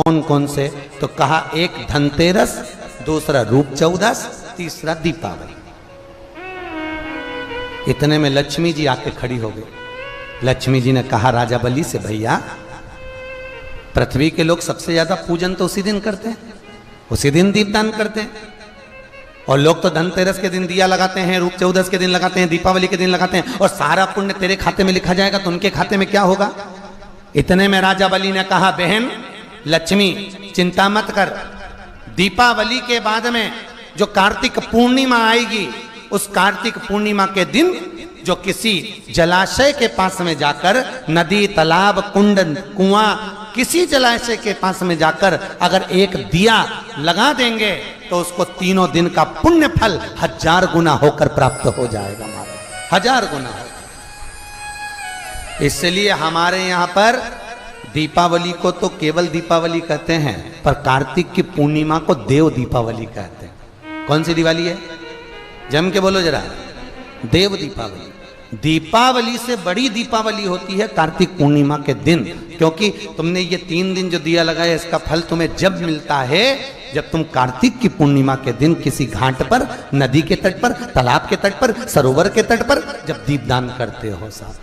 कौन कौन से? तो कहा एक धनतेरस, दूसरा रूप चौदस, तीसरा दीपावली। इतने में लक्ष्मी जी आके खड़ी हो गई। लक्ष्मी जी ने कहा राजा बलि से, भैया पृथ्वी के लोग सबसे ज्यादा पूजन तो उसी दिन करते हैं, उसी दिन दीपदान करते हैं। और लोग तो धनतेरस के दिन दिया लगाते हैं, रूप चौदस के दिन लगाते हैं, दीपावली के दिन लगाते हैं, और सारा पुण्य तेरे खाते में लिखा जाएगा, तो उनके खाते में क्या होगा? इतने में राजा बलि ने कहा, बहन लक्ष्मी चिंता मत कर, दीपावली के बाद में जो कार्तिक पूर्णिमा आएगी, उस कार्तिक पूर्णिमा के दिन जो किसी जलाशय के पास में जाकर, नदी तालाब कुंड कुआं किसी जलाशय के पास में जाकर अगर एक दिया लगा देंगे तो उसको तीनों दिन का पुण्य फल 1000 गुना होकर प्राप्त हो जाएगा, 1000 गुना। इसलिए हमारे यहां पर दीपावली को तो केवल दीपावली कहते हैं, पर कार्तिक की पूर्णिमा को देव दीपावली कहते हैं। कौन सी दिवाली है? जम के बोलो जरा। देव दीपावली। दीपावली से बड़ी दीपावली होती है कार्तिक पूर्णिमा के दिन, क्योंकि तुमने ये 3 दिन जो दिया लगाया, इसका फल तुम्हें जब मिलता है जब तुम कार्तिक की पूर्णिमा के दिन किसी घाट पर, नदी के तट पर, तालाब के तट पर, सरोवर के तट पर जब दीपदान करते हो साहब,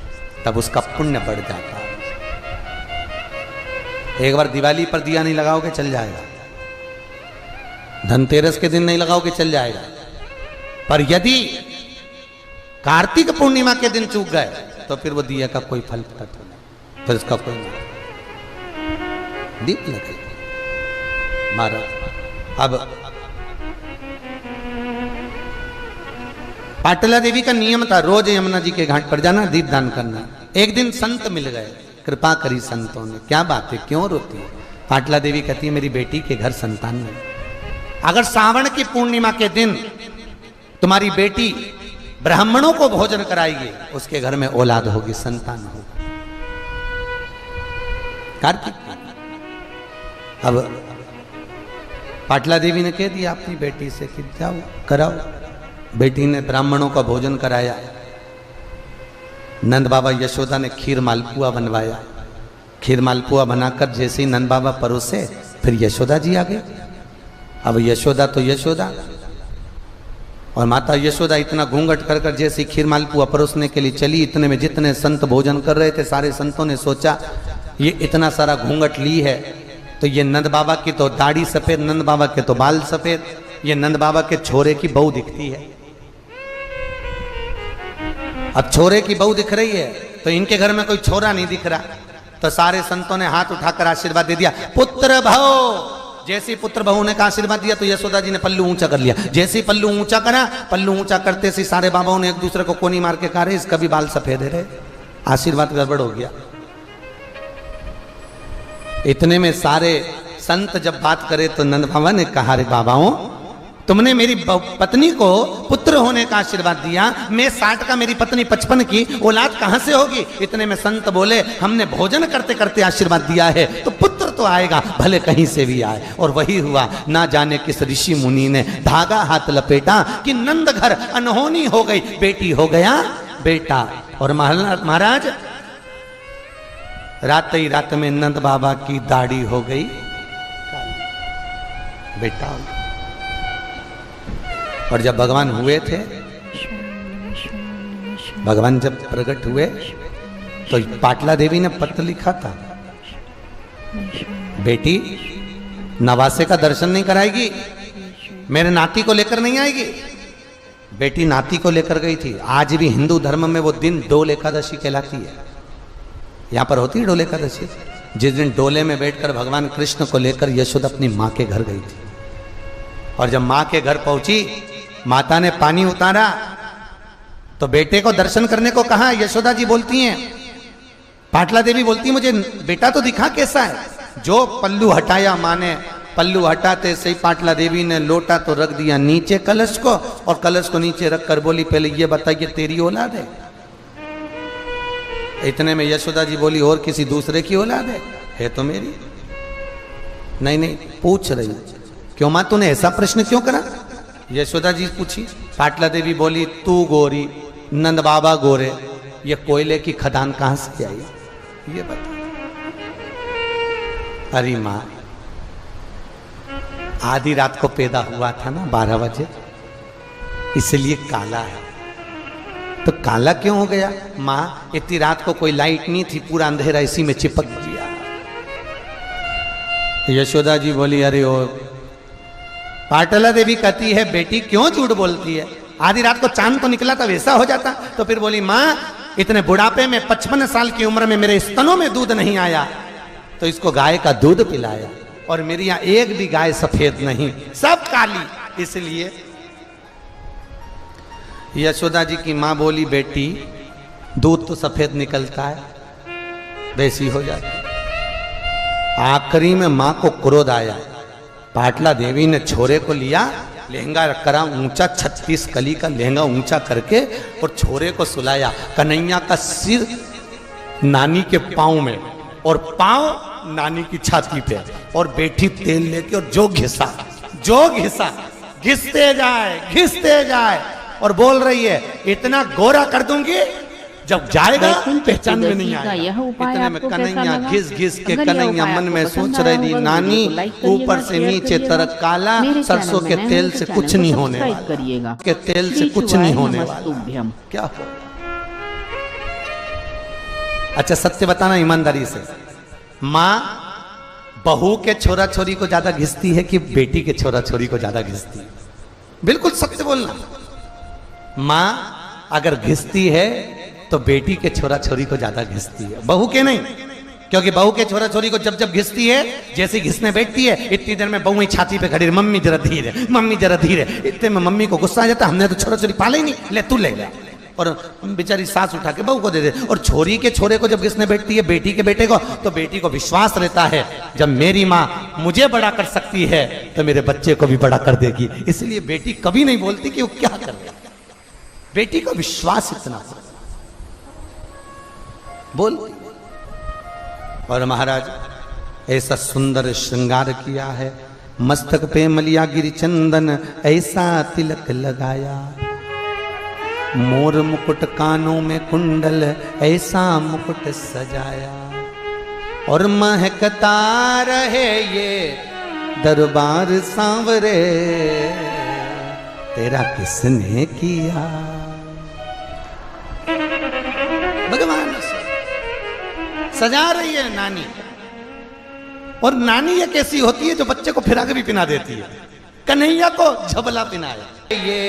तब उसका पुण्य बढ़ जाता है। एक बार दिवाली पर दिया नहीं लगाओगे चल जाएगा, धनतेरस के दिन नहीं लगाओगे चल जाएगा, पर यदि कार्तिक पूर्णिमा के दिन चूक गए तो फिर वो दिया का कोई फल तत्व नहीं, फिर उसका कोई नहीं। दीप लगे महाराज। अब पाटला देवी का नियम था रोज यमुना जी के घाट पर जाना, दीपदान करना। एक दिन संत मिल गए, कृपा करी संतों ने। क्या बात है, क्यों रोती है? पाटला देवी कहती है मेरी बेटी के घर संतान नहीं। अगर सावन की पूर्णिमा के दिन तुम्हारी बेटी ब्राह्मणों को भोजन कराएगी, उसके घर में औलाद होगी, संतान होगी। कार्तिक। अब पाटला देवी ने कह दिया अपनी बेटी से कि जाओ कराओ। बेटी ने ब्राह्मणों का भोजन कराया। नंद बाबा यशोदा ने खीर मालपुआ बनवाया। खीर मालपुआ बनाकर जैसे ही नंद बाबा परोसे, फिर यशोदा जी आ गए। अब यशोदा तो यशोदा, और माता यशोदा इतना घूंघट कर कर जैसे खीर मालपुआ परोसने के लिए चली, इतने में जितने संत भोजन कर रहे थे सारे संतों ने सोचा ये इतना सारा घूंघट ली है तो ये नंद बाबा की तो दाढ़ी सफेद, नंद बाबा के तो बाल सफेद, ये नंद बाबा के छोरे की बहू दिखती है। अब छोरे की बहू दिख रही है तो इनके घर में कोई छोरा नहीं दिख रहा, तो सारे संतों ने हाथ उठाकर आशीर्वाद दे दिया, पुत्र भव। जैसे पुत्र बहू ने का आशीर्वाद दिया तो यशोदा जी ने पल्लू ऊंचा कर लिया। जैसे पल्लू ऊंचा करा, पल्लू ऊंचा करते से सारे बाबाओं ने एक दूसरे को कोनी मार के कहा रहे इसका भी बाल सफेद है रे, आशीर्वाद गड़बड़ हो गया। इतने में सारे संत जब बात करे तो नंद बाबा ने कहा रे बाबाओं, तुमने मेरी पत्नी को पुत्र होने का आशीर्वाद दिया, मैं 60 का, मेरी पत्नी 55 की, औलाद कहां से होगी? इतने में संत बोले हमने भोजन करते करते आशीर्वाद दिया है तो पुत्र तो आएगा, भले कहीं से भी आए। और वही हुआ। ना जाने किस ऋषि मुनि ने धागा हाथ लपेटा कि नंद घर अनहोनी हो गई, बेटी हो गया बेटा। और महाराज रात ही रात में नंद बाबा की दाढ़ी हो गई, बेटा हो गया। और जब भगवान हुए थे, भगवान जब प्रकट हुए तो पाटला देवी ने पत्र लिखा था, बेटी नवासे का दर्शन नहीं कराएगी, मेरे नाती को लेकर नहीं आएगी। बेटी नाती को लेकर गई थी। आज भी हिंदू धर्म में वो दिन डोल एकादशी कहलाती है। यहां पर होती है डोल एकादशी, जिस दिन डोले में बैठकर भगवान कृष्ण को लेकर यशोदा अपनी मां के घर गई थी। और जब मां के घर पहुंची, माता ने पानी उतारा तो बेटे को दर्शन करने को कहा। यशोदा जी बोलती हैं, पाटला देवी बोलती मुझे बेटा तो दिखा कैसा है। जो पल्लू हटाया मां ने, पल्लू हटाते से ही पाटला देवी ने लोटा तो रख दिया नीचे कलश को, और कलश को नीचे रखकर बोली पहले ये बताइए तेरी औलाद है? इतने में यशोदा जी बोली और किसी दूसरे की औलाद है तो मेरी। नहीं नहीं पूछ रही, क्यों मां तूने ऐसा प्रश्न क्यों करा? यशोदा जी पूछी। पाटला देवी बोली तू गोरी, नंद बाबा गोरे, ये कोयले की खदान कहां से आई ये बता। अरे मां आधी रात को पैदा हुआ था ना 12 बजे, इसलिए काला है। तो काला क्यों हो गया? माँ इतनी रात को कोई लाइट नहीं थी, पूरा अंधेरा, इसी में चिपक गया। यशोदा जी बोली अरे ओ, पाटला देवी कहती है बेटी क्यों झूठ बोलती है, आधी रात को चांद तो निकला था वैसा हो जाता। तो फिर बोली माँ इतने बुढ़ापे में 55 साल की उम्र में मेरे स्तनों में दूध नहीं आया, तो इसको गाय का दूध पिलाया, और मेरी यहाँ एक भी गाय सफेद नहीं, सब काली। इसलिए यशोदा जी की माँ बोली बेटी दूध तो सफेद निकलता है, वैसी हो जाती। आखिरी में माँ को क्रोध आया, पाटला देवी ने छोरे को लिया, लहंगा करा ऊंचा, 36 कली का लहंगा ऊंचा करके, और छोरे को सुलाया। कन्हैया का सिर नानी के पाँव में और पाँव नानी की छाती पे, और बेटी तेल लेके और जो घिसा घिसते जाए और बोल रही है इतना गोरा कर दूंगी जब जाएगा पहचान में नहीं आएगा। इतने में कन्हैया घिस के कन्हैया मन में सोच रही थी नानी ऊपर से नीचे तक काला, सरसों के तेल से कुछ नहीं होने वाला, के तेल से कुछ नहीं होने वाला। क्या हो? अच्छा सत्य बताना ईमानदारी से, माँ बहू के छोरा छोरी को ज्यादा घिसती है कि बेटी के छोरा छोरी को ज्यादा घिसती है? बिल्कुल सत्य बोलना। माँ अगर घिसती है तो बेटी के छोरा छोरी को ज्यादा घिसती है, बहू के नहीं। क्योंकि बहू के छोरा छोरी को जब घिसती है, जैसे घिसने बैठती है, इतनी देर में बहू ही छाती पे खड़ी, मम्मी जरा धीरे, मम्मी जरा धीरे। इतने में मम्मी को गुस्सा आ जाता, हमने तो छोरा छोरी पाले ही नहीं, ले तू ले गया, और बेचारी सास उठा के बहू को दे दे। और छोरी के छोरे को जब घिसने बैठती है बेटी के बेटे को, तो बेटी को विश्वास रहता है जब मेरी माँ मुझे बड़ा कर सकती है तो मेरे बच्चे को भी बड़ा कर देगी। इसलिए बेटी कभी नहीं बोलती कि वो क्या कर रही है, बेटी को विश्वास इतना बोल। और महाराज ऐसा सुंदर श्रृंगार किया है, मस्तक पे मलिया गिरी चंदन ऐसा तिलक लगाया, मोर मुकुट कानों में कुंडल ऐसा मुकुट सजाया, और महकता रहे ये दरबार सांवरे तेरा किसने किया। भगवान सजा रही है नानी, और नानी ये कैसी होती है जो बच्चे को फिरा के भी पिना देती है। कन्हैया को झबला पिनाया, ये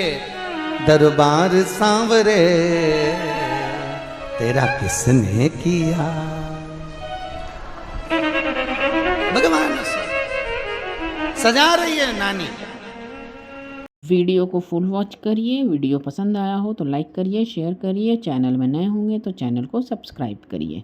दरबार सांवरे तेरा किसने किया। भगवान सजा रही है नानी। वीडियो को फुल वॉच करिए। वीडियो पसंद आया हो तो लाइक करिए, शेयर करिए। चैनल में नए होंगे तो चैनल को सब्सक्राइब करिए।